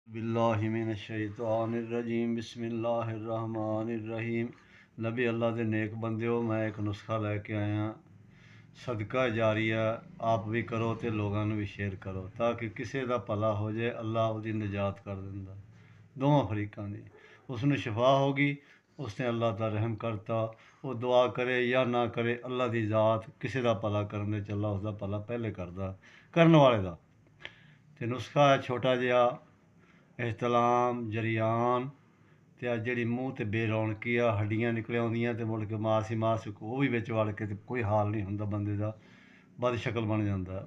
बिल्लाहिमिनश्शैतानिर्रजीम बिस्मिल्लाहिर्रहमानिर्रहीम। नबी अल्लाह दे नेक बंदिओ, मैं एक नुस्खा लैके आया। सदका जारिया आप भी करो तो लोगों भी शेयर करो ताकि किसी का भला हो जाए। अल्लाह उसकी निजात कर दिंदा दोवां फरीकां दी। उसनूं शफा होगी, उसने अल्लाह का रहम करता। वो दुआ करे या ना करे, अल्लाह की ज़ात किसी का भला करने च अल्लाह उसका भला पहले करदा करन वाले का। तो नुस्खा है छोटा जिहा एहतलाम जरियान ते आ जिहड़ी मूँह ते बेरौनकी आ, हड्डियां निकल आउंदियां ते मुड़ के मास ही मास वो भी विच वड़ के ते कोई हाल नहीं हुंदा बंदे दा, बद शक्ल बन जांदा।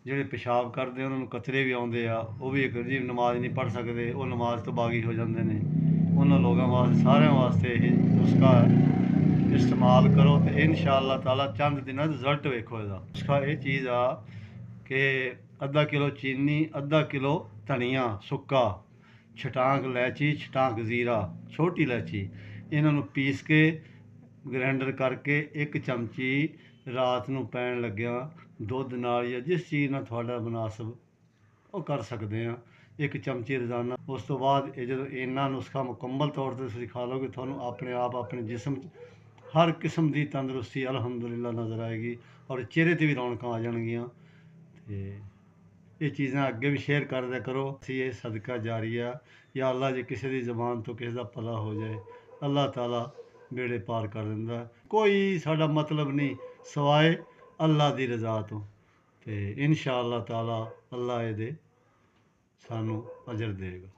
ਜਿਹੜੇ पेशाब करते ਉਹਨਾਂ ਨੂੰ कतरे भी आउंदे आ, ਉਹ भी एक जी नमाज नहीं पढ़ सकते, वो नमाज तो बागी हो जाते हैं। उन्होंने लोगों वास्ते सारे वास्ते यही नुस्खा इस्तेमाल करो तो इंशाअल्लाह ताला चंद दिनों रिजल्ट वेखो। इसका नुस्खा ये चीज़ आ कि अद्धा किलो चीनी, अद्धा किलो धनिया सुक्का, छटांक इलायची, छटांक जीरा, छोटी इलायची, इन्हों पीस के ग्राइंडर करके एक चमची रात ਨੂੰ ਪੈਣ ਲੱਗਿਆ ਦੁੱਧ ਨਾਲ ਜਾਂ ਜਿਸ ਚੀਜ਼ ਨਾਲ ਤੁਹਾਡਾ ਮੁਨਾਸਬ ਉਹ ਕਰ ਸਕਦੇ ਆ, ਇੱਕ ਚਮਚੀ ਰੋਜ਼ਾਨਾ। ਉਸ ਤੋਂ ਬਾਅਦ ਇਹ ਜਦੋਂ ਇੰਨਾ ਨੁਸਖਾ ਮੁਕੰਮਲ ਤੌਰ 'ਤੇ ਤੁਸੀਂ ਖਾ ਲਓਗੇ, ਤੁਹਾਨੂੰ ਆਪਣੇ ਆਪ ਆਪਣੇ ਜਿਸਮ 'ਚ ਹਰ ਕਿਸਮ ਦੀ ਤੰਦਰੁਸਤੀ ਅਲਹਮਦੁਲਿਲਾ ਨਜ਼ਰ ਆਏਗੀ ਔਰ ਚਿਹਰੇ 'ਤੇ ਵੀ ਰੌਣਕਾਂ ਆ ਜਾਣਗੀਆਂ। ਤੇ ਇਹ ਚੀਜ਼ਾਂ ਅੱਗੇ ਵੀ ਸ਼ੇਅਰ ਕਰ ਦਿਆ ਕਰੋ। ਅਸੀਂ ਇਹ ਸਦਕਾ ਜਾਰੀਆ या अल्लाह जे किसी की जबान तो किसी का भला हो जाए, अल्लाह ताला बेड़े पार कर दिंदा। कोई साडा मतलब नहीं सवाए अल्लाह की रज़ा तो। इंशाअल्लाह ताला अल्लाह ये सानू अजर देगा।